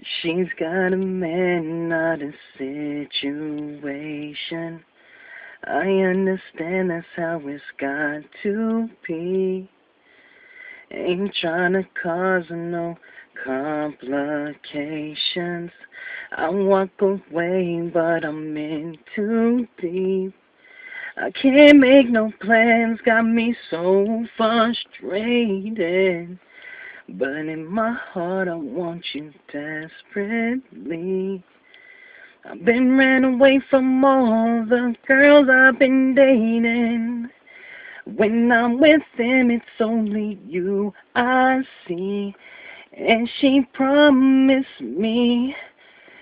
She's got a man, not a situation. I understand that's how it's got to be. Ain't trying to cause no complications. I walk away, but I'm in too deep. I can't make no plans, got me so frustrated. But in my heart, I want you desperately. I've been ran away from all the girls I've been dating. When I'm with them, it's only you I see. And she promised me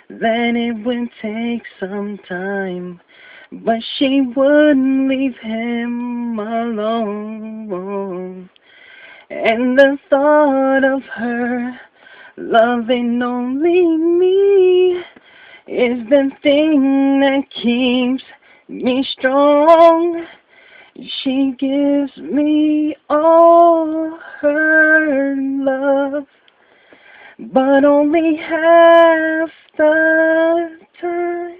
that it would take some time, but she wouldn't leave him alone. And the thought of her loving only me is the thing that keeps me strong. She gives me all her love, but only half the time.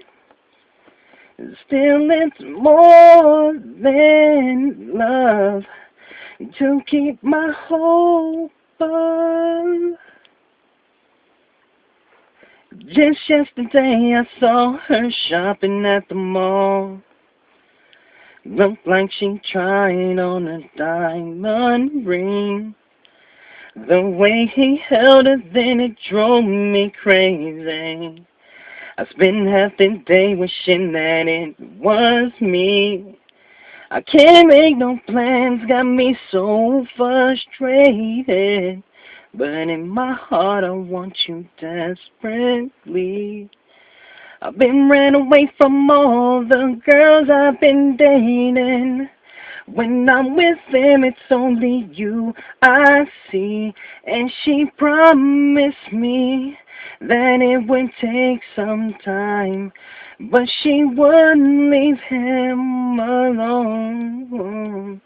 Still, it's more than love to keep my hope up. Just yesterday I saw her shopping at the mall. Looked like she tried on a diamond ring. The way he held her then it drove me crazy. I spent half the day wishing that it was me. I can't make no plans, got me so frustrated. But in my heart I want you desperately. I've been ran away from all the girls I've been dating. When I'm with them, it's only you I see. And she promised me that it would take some time, but she wouldn't leave him alone.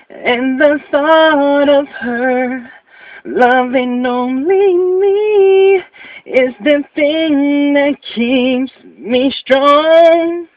And the thought of her loving only me is the thing that keeps me strong.